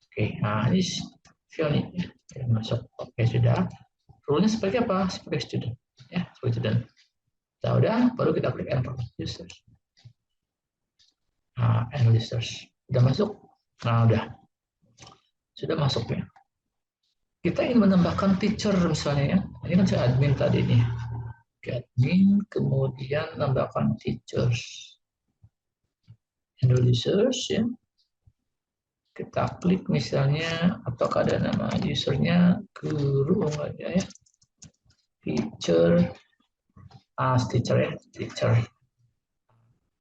Oke, nah ini feel nih ya, masuk. Oke sudah. Rule-nya seperti apa? Sebagai student ya, sebagai student. Nah, udah, baru kita klik enroll users. Nah, enroll users udah masuk. Nah, udah. Sudah masuk ya. Kita ingin menambahkan teacher misalnya ya. Ini kan saya admin tadi nih. Admin, kemudian tambahkan teachers. Enroll users ya. Kita klik misalnya apakah ada nama usernya guru enggak ada ya. Teacher. Teacher ya, teacher.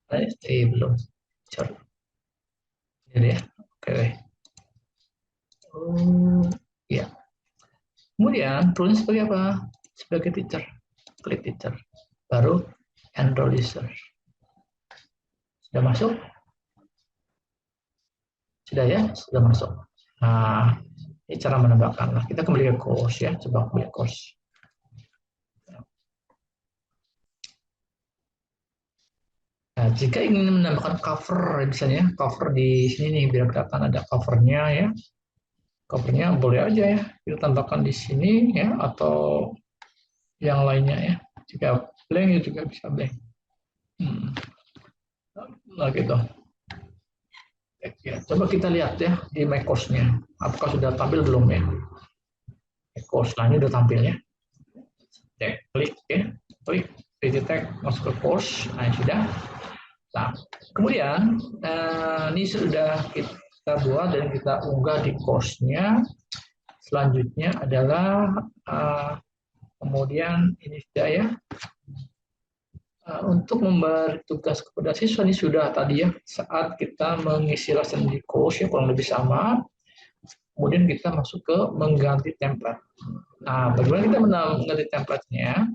Belum. Teacher. Ini ya. Oke. Oh, ya. Kemudian tulis sebagai apa? Sebagai teacher. Klik teacher. Baru enroll user. Sudah masuk? Sudah ya? Sudah masuk. Nah, ini cara menambahkan. Nah, kita kembali ke course ya. Coba kembali ke course. Nah, jika ingin menambahkan cover, misalnya cover di sini nih, biar kelihatan ada covernya ya. Covernya boleh aja ya, kita tambahkan di sini ya, atau yang lainnya ya. Jika blank ya juga bisa blank. Nah gitu. Ya, coba kita lihat ya di my course-nya. Apakah sudah tampil belum ya? My course, nah ini udah tampil ya. Klik ya, klik tag masuk ke course. Nah sudah. Nah, kemudian ini sudah kita buat dan kita unggah di course-nya. Selanjutnya adalah kemudian ini sudah ya. Untuk memberi tugas kepada siswa ini sudah tadi ya, saat kita mengisi lesson di course ya kurang lebih sama. Kemudian kita masuk ke mengganti template. Nah, bagaimana kita mengganti template-nya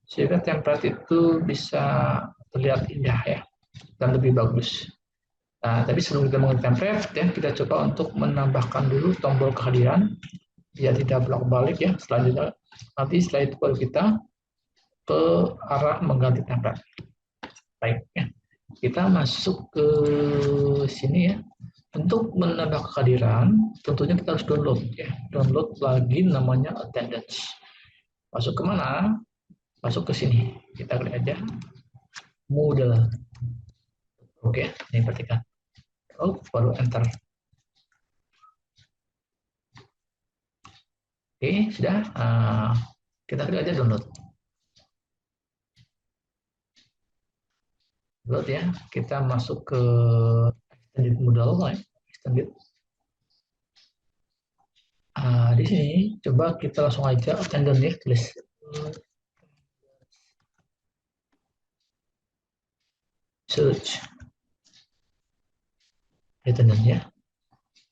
sehingga template itu bisa terlihat indah ya dan lebih bagus. Nah, tapi sebelum kita mengganti template ya, kita coba untuk menambahkan dulu tombol kehadiran biar tidak bolak-balik ya. Selanjutnya nanti setelah itu baru kita ke arah mengganti template. Baik ya. Kita masuk ke sini ya. Untuk menambah kehadiran, tentunya kita harus download ya. Download plugin namanya Attendance. Masuk ke mana? Masuk ke sini. Kita klik aja. Moodle. Oke, ini perhatikan. Oh, baru enter. Oke, sudah. Kita klik aja download. Load ya, kita masuk ke extended modal ya, extended. Di sini coba kita langsung aja attendance ya, tulis search attendance ya.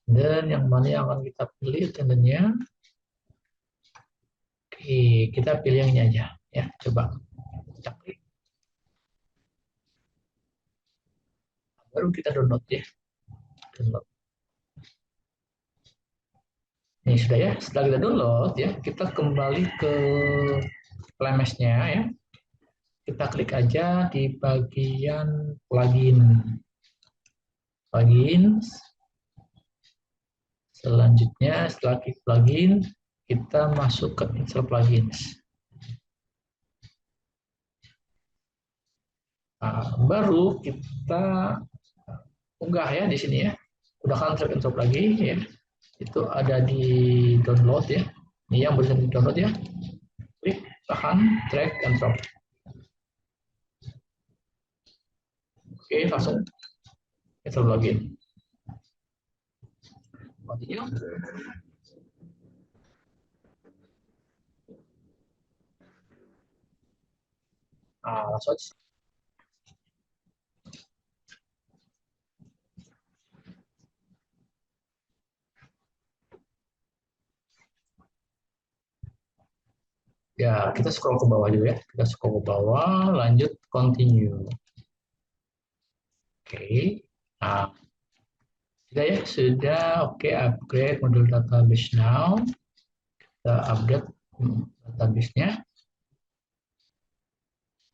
Dan yang mana yang akan kita pilih attendance-nya? Oke, kita pilih yang ini aja ya. Coba kita klik, baru kita download ya. Download. Ini sudah ya. Setelah kita download ya, kita kembali ke LMS-nya ya. Kita klik aja di bagian plugin. Plugins. Selanjutnya setelah klik plugin, kita masuk ke install plugins. Nah, baru kita unggah ya di sini ya. Udah kan install lagi ya. Itu ada di download ya. Ini yang bisa di download ya. Klik, tahan, drag, and drop. Oke, langsung install login. Continue. Nah, langsung aja. Ya, kita scroll ke bawah juga ya. Kita scroll ke bawah, lanjut continue. Oke. Nah, sudah ya, sudah. Oke, upgrade modul database now. Kita update database-nya.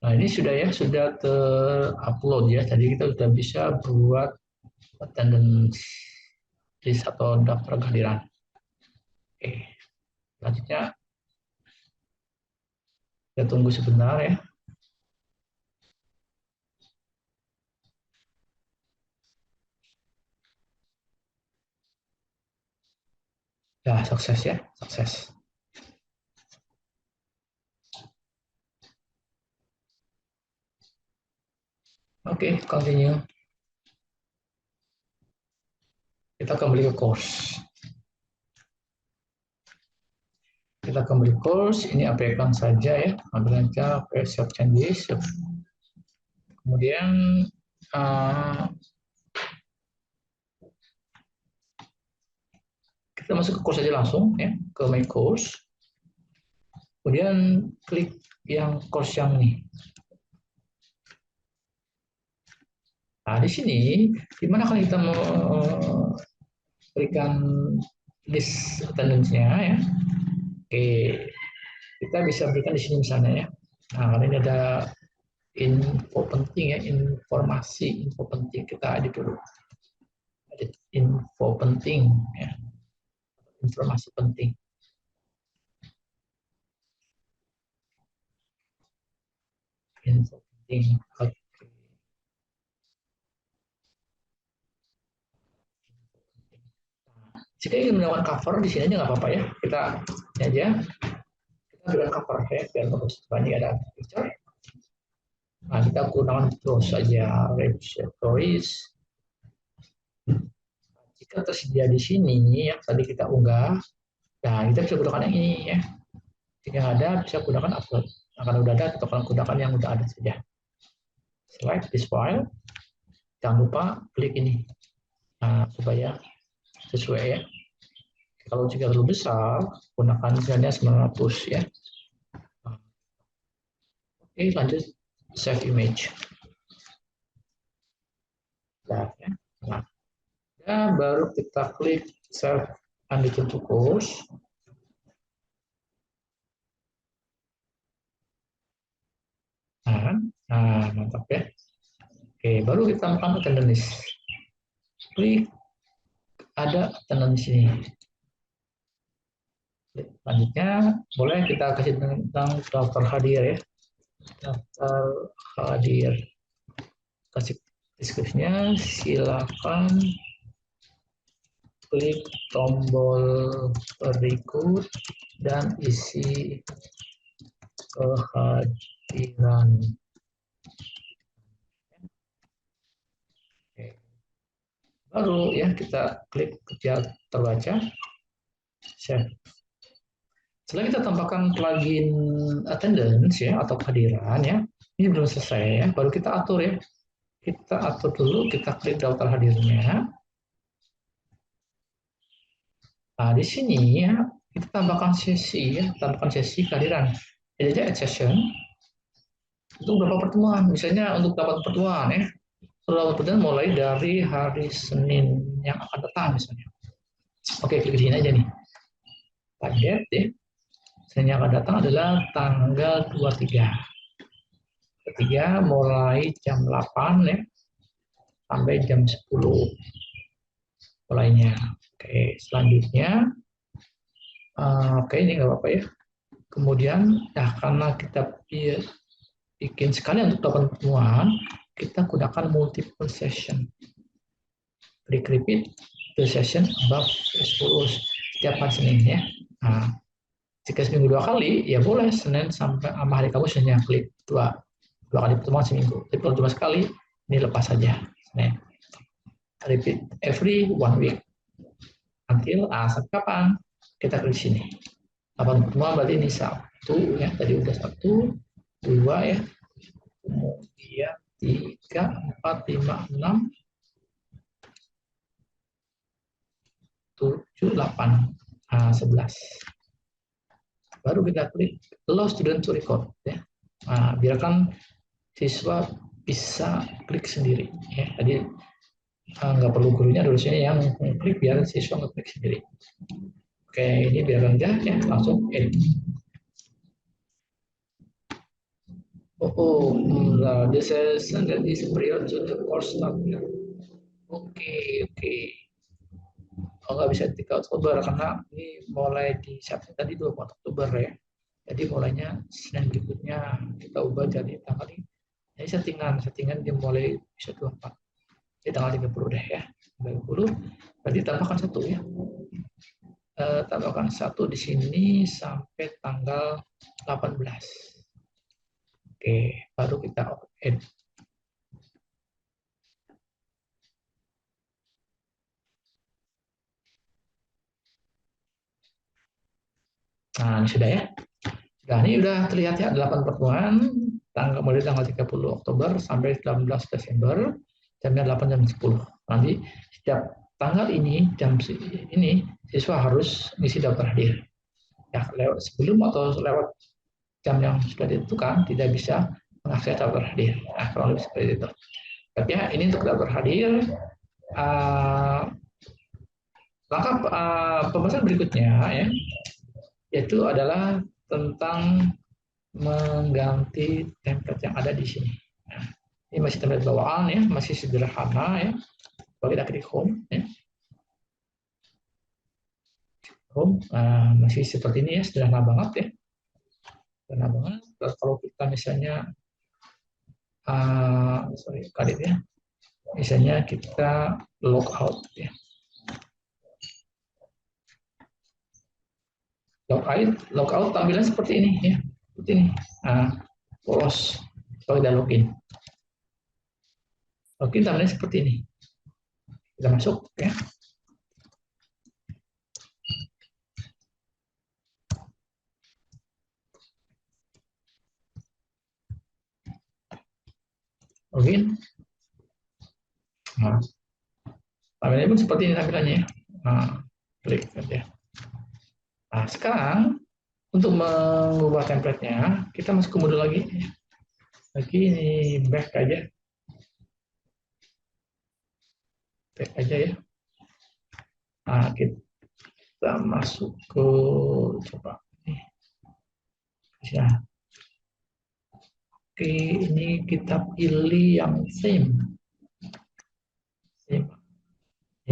Nah, ini sudah ya, sudah terupload ya. Tadi kita sudah bisa buat attendance list atau daftar kehadiran. Oke, selanjutnya kita tunggu sebentar ya. Ya, sukses ya, sukses. Oke, continue. Kita kembali ke course. Kita kembali ke course, ini abaikan saja ya, ambil saja save changes. Kemudian kita masuk ke course aja langsung ya, ke my course. Kemudian klik yang course yang ini. Nah, di sini gimana kalau kita memberikan list attendance-nya ya. Oke, kita bisa berikan di sini misalnya ya. Nah, karena ini ada info penting ya, info penting kita edit dulu. Edit info penting ya. Informasi penting. Info penting. Oke. Jika ingin melakukan cover di sini aja nggak apa-apa ya. Kita ini aja. Kita berikan cover ya biar bagus. Banyak ada picture. Nah, kita gunakan terus saja repositories. Jika tersedia di sini yang tadi kita unggah, nah kita bisa gunakan yang ini ya. Jika ada bisa gunakan upload. Nah, kalau udah ada, kita akan gunakan yang udah ada saja. Select this file. Jangan lupa klik ini. Nah, supaya sesuai ya. Kalau jika terlalu besar, gunakan misalnya 900 ya. Oke, lanjut save image. Nah, ya. Nah, ya, baru kita klik save and return to course. Nah, mantap ya. Oke, baru kita tambahkan attendance. Klik ada attendance di sini. Selanjutnya boleh kita kasih tentang daftar hadir ya. Daftar hadir. Kasih deskripsinya, silakan klik tombol berikut dan isi kehadiran. Baru ya kita klik biar terbaca, save. Setelah kita tambahkan plugin attendance ya atau kehadiran ya, ini belum selesai ya, baru kita atur ya. Kita atur dulu, kita klik daftar hadirnya. Nah, di sini ya, kita tambahkan sesi ya, tambahkan sesi kehadiran. Jadi aja add session untuk berapa pertemuan. Misalnya untuk dapat pertemuan ya, kalau pertemuan mulai dari hari Senin yang akan datang misalnya. Oke, klik di sini aja nih. Target ya. Senin yang akan datang adalah tanggal 23. Ketiga mulai jam 8 ya sampai jam 10 mulainya. Oke, selanjutnya oke ini nggak apa-apa ya. Kemudian nah karena kita bikin sekali untuk 8 pertemuan, kita gunakan multiple session. Klik repeat the session above schedule setiap hari Senin ya. Nah, jika seminggu 2 kali, ya boleh Senin sampai sama hari kamu hanya klik dua kali pertemuan seminggu. Tapi kalau cuma sekali, ini lepas saja. Senin. Repeat every 1 week. Until sampai kapan? Kita klik sini. 8 pertemuan berarti ini 1 ya. Tadi udah 1, 2 ya. Kemudian 3, 4, 5, 6, 7, 8, 11. Baru kita klik allow student to record ya. Biarkan siswa bisa klik sendiri ya. Jadi nggak perlu gurunya dosennya yang klik, biar siswa ngeklik sendiri. Oke, ini biarkan aja ya, langsung edit. This is that is prior to the course start. Oke. Oh, nggak bisa 3 Oktober karena ini mulai di tadi 24 Oktober ya. Jadi mulainya Senin berikutnya kita ubah jadi tanggal ini. Jadi settingan dia mulai bisa 24. Jadi tanggal 30 deh ya. 30. Berarti tambahkan 1 ya. Tambahkan 1 di sini sampai tanggal 18. Oke, baru kita edit. Nah, ini sudah ya. Nah, ini udah terlihat ya 8 pertemuan mulai tanggal 30 Oktober sampai 18 Desember jamnya 8 jam 10. Nanti setiap tanggal ini jam ini siswa harus ngisi daftar hadir. Ya, lewat sebelum atau lewat jam yang sudah ditentukan tidak bisa mengakses daftar hadir. Nah, kurang lebih seperti itu. Tapi ya, ini untuk daftar hadir. Langkah pembahasan berikutnya ya, yaitu adalah tentang mengganti template yang ada di sini. Nah, ini masih template bawaan ya, masih sederhana ya. Kalau kita klik home ya. Home masih seperti ini ya, sederhana banget ya. Sederhana banget. Kalau kita misalnya kadit ya. Misalnya kita logout ya. Logout tampilan seperti ini ya. Seperti ini. Polos kalau kita login. Login tampilannya seperti ini. Kita masuk ya. Login. Nah, tampilannya pun seperti ini tampilannya. Klik aja. Nah, sekarang untuk mengubah template-nya, kita masuk ke modul lagi. Lagi ini back aja. Back aja ya. Nah, kita masuk ke coba nih. Ya. Oke, ini kita pilih yang theme. Ini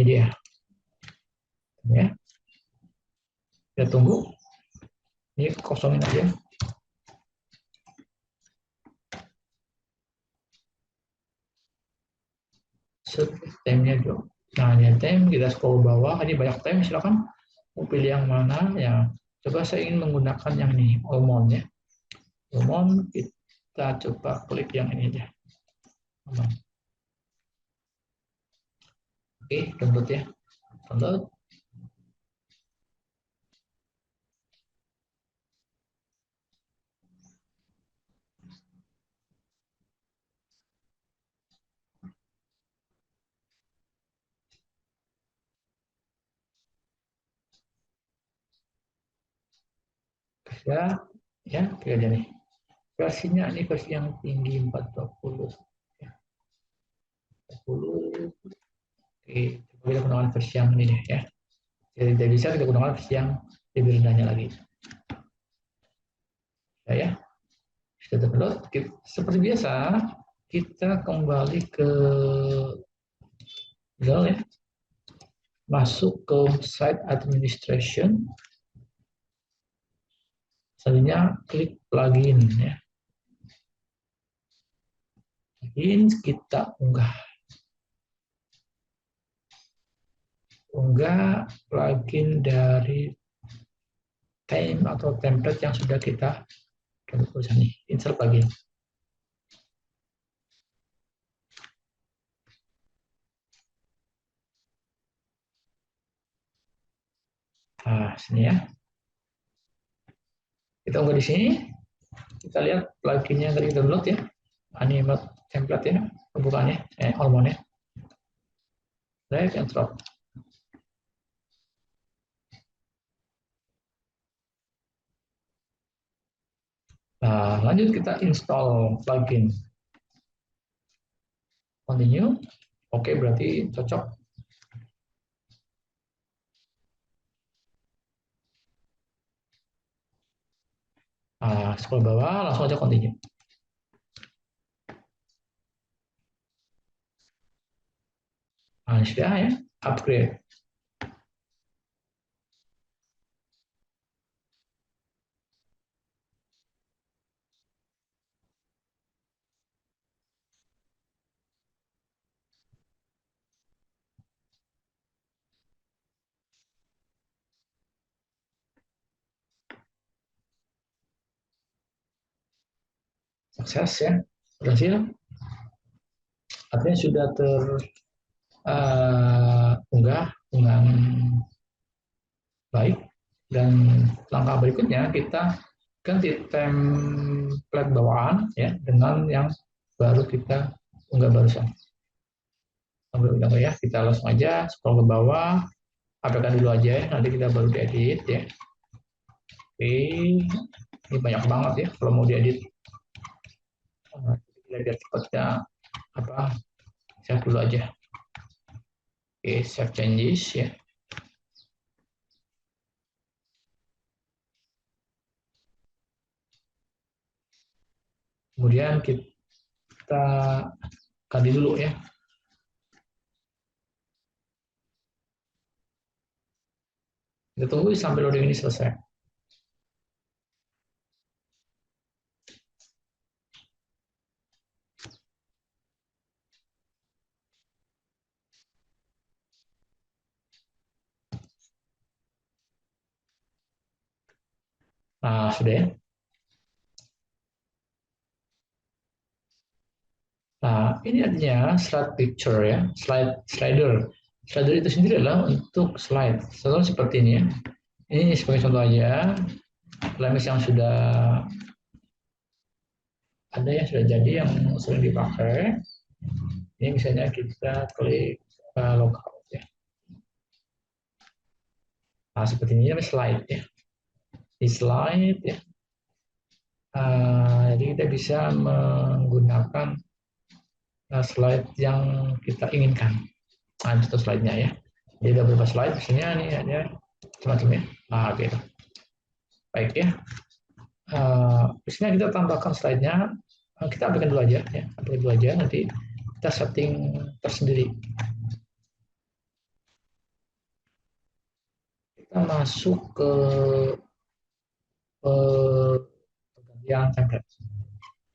dia. Ya. Kita tunggu. Ini kosongin aja. Temnya juga. Nah, ini tem, kita scroll bawah. Ini banyak tem, silakan mau pilih yang mana ya. Coba saya ingin menggunakan yang ini, Almond ya. Almond, kita coba klik yang ini aja. Oke, download ya. Download. Ya, ya, oke aja nih. Versinya ini versi yang tinggi 420. Ya, 40. Oke, coba kita gunakan versi yang ini deh ya. Jadi tidak bisa kita gunakan versi yang lebih rendahnya lagi. Ya, sudah download. Seperti biasa, kita kembali ke Google ya. Masuk ke site administration. Selanjutnya klik plugin ya. Plugin kita unggah plugin dari theme atau template yang sudah kita tulis nih. Insert plugin. Nah, sini ya. Kita unggah di sini. Kita lihat pluginnya yang tadi kita download ya. Animate template ya. Pembukaannya, hormonnya. Drag and drop. Nah, lanjut kita install plugin. Continue. Oke, berarti cocok. Nah, scroll bawah, langsung aja continue. Nah, sudah ya, upgrade. Sukses ya, berhasil. Artinya sudah terunggah dengan baik. Dan langkah berikutnya kita ganti template bawaan ya dengan yang baru kita unggah barusan. Ya, kita langsung aja scroll ke bawah, abaikan dulu aja ya, nanti kita baru diedit ya. Oke, ini banyak banget ya kalau mau diedit. Kita lihat cepatnya apa, save dulu aja. Oke, save changes ya. Kemudian kita ganti dulu ya. Kita tunggu sampai loading ini selesai. Nah, sudah ya. Nah, ini artinya slide picture ya, slider. Slider itu sendiri adalah untuk slide. Contoh seperti ini ya. Ini sebagai contoh aja, LMS yang sudah ada yang sudah jadi yang sering dipakai. Ini misalnya kita klik logout ya. Nah, seperti ini slide ya. Di slide ya. Jadi kita bisa menggunakan slide yang kita inginkan. Nah, itu slide-nya ya. Jadi ada beberapa slide, misalnya nih ada semacamnya. Nah, gitu. Baik ya. Di sini kita tambahkan slide-nya. Kita abaikan dulu aja ya. Abaikan dulu aja, nanti kita setting tersendiri. Kita masuk ke penggantian template.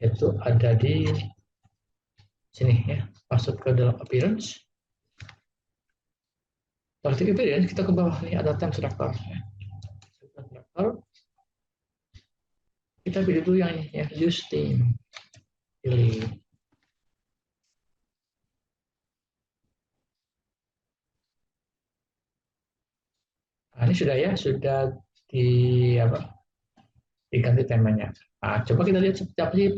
Itu ada di sini ya. Masuk ke dalam appearance. Seperti appearance, kita ke bawah nih ada theme selector. Ya. Kita pilih dulu yang ini ya, use theme. Pilih. ini sudah ya, sudah diganti temanya. Nah, coba kita lihat seperti apa sih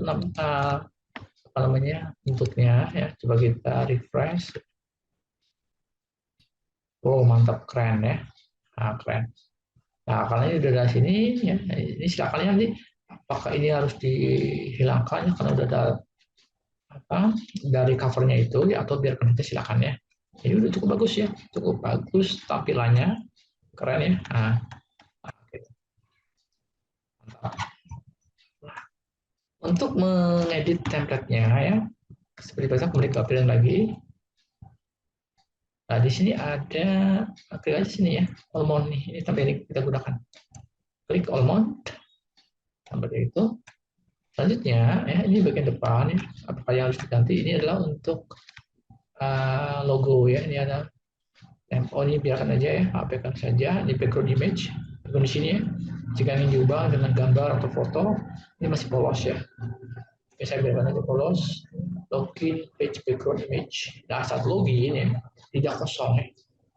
bentuknya ya. Coba kita refresh. Oh, mantap, keren ya. Nah, keren. Nah, kalau ini udah dari sini ya, ini silakan ya, nanti apakah ini harus dihilangkan ya, karena udah ada dari covernya itu ya, atau biarkan aja, silakan ya. Ini udah cukup bagus ya, cukup bagus tampilannya, keren ya. Nah, gitu. Nah, untuk mengedit template-nya ya, seperti biasa kembali ke pilihan lagi. Nah, di sini ada, klik aja sini ya, Almond nih, ini template ini kita gunakan. Klik Almond, seperti itu. Selanjutnya, ya, ini bagian depan, ya, apa yang harus diganti? Ini adalah untuk logo ya. Ini ada tempo, ini biarkan aja ya, abaikan saja. Ini background image, background di sini ya. Jika ingin diubah dengan gambar atau foto, ini masih polos ya. Oke, saya biarkan aja polos. Login page background image. Nah, saat login ya, tidak kosong ya,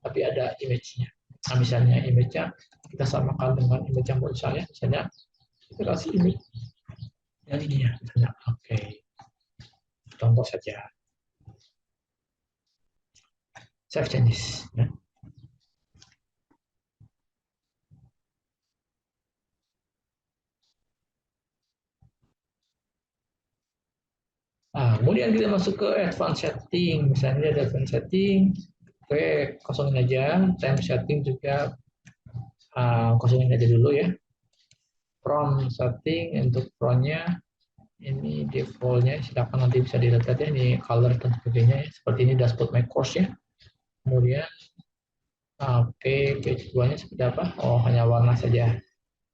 tapi ada image-nya. Nah, misalnya image-nya kita samakan dengan image yang misalnya kita kasih image yang ini ya, misalnya. Oke. Contoh saja. Save changes. Ya. Nah, kemudian kita masuk ke advanced setting. Misalnya ada advanced setting, oke, kosongin aja. Time setting juga kosongin aja dulu ya. Font setting, untuk frontnya ini defaultnya, silakan nanti bisa dilihat ya, ini color dan sebagainya ya. Seperti ini dashboard my course ya. Kemudian page 2 nya seperti apa? Oh, hanya warna saja.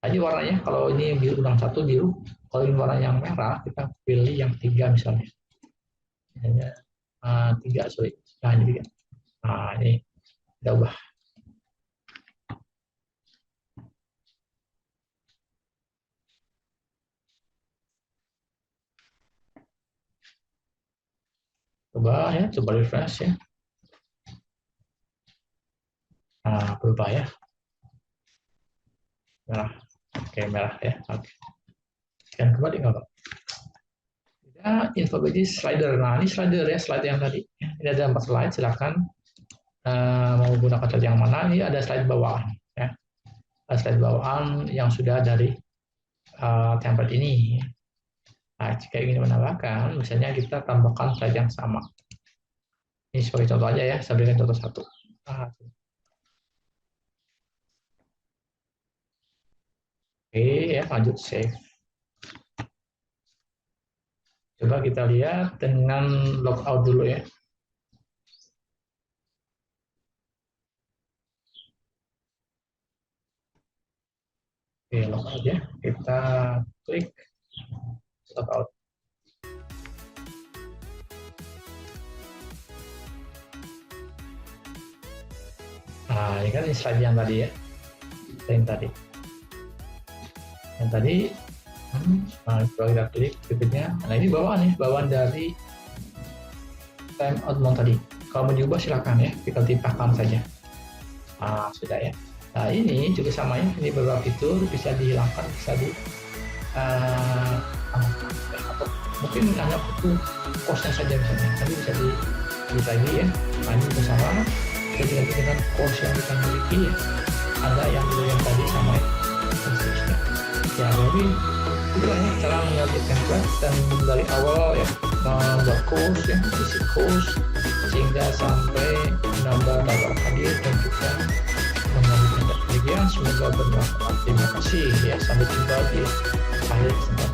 Aja warnanya, kalau ini biru ulang 1 biru, kalau ini warna yang merah kita pilih yang 3 misalnya. Misalnya 3, sorry. Nah, ini 3. Nah, ini kita ubah. Coba refresh ya. Nah, berubah ya. Merah. Oke, merah ya. Oke. Dan kembali nggak Pak? Ya, info bagi slider. Nah, ini slider ya, slide yang tadi. Ini ada 4 slide, silakan mau gunakan slide yang mana. Ini ada slide bawaan ya. Ada slide bawaan yang sudah dari template ini. Nah, jika ingin menambahkan, misalnya kita tambahkan slide yang sama. Ini sebagai contoh aja ya, saya berikan contoh 1. Oke ya, lanjut save. Coba kita lihat dengan logout dulu ya. Oke, logout ya. Kita klik logout. Nah, ini kan slide yang tadi ya. Yang tadi, nah, coba kita klik berikutnya. Nah, ini bawaan dari time outbound tadi. Kalau mau diubah silakan ya, tinggal tipahkan saja. Nah, sudah ya. Nah, ini juga sama ya, ini beberapa fitur bisa dihilangkan, bisa atau mungkin hanya butuh cost-nya saja misalnya. Tadi bisa di lagi ya. Nah, ini bersama kita diganti dengan cost yang kita miliki ya. Ada yang dulu yang tadi sama ya. Ya, jadi itulah ya cara mengambil template dan dari awal ya membuat course ya, isi course sehingga sampai benar-benar hadir dan juga mengambil template. Demikian, semoga bermanfaat. Terima kasih ya, sampai jumpa di akhir kesempatan.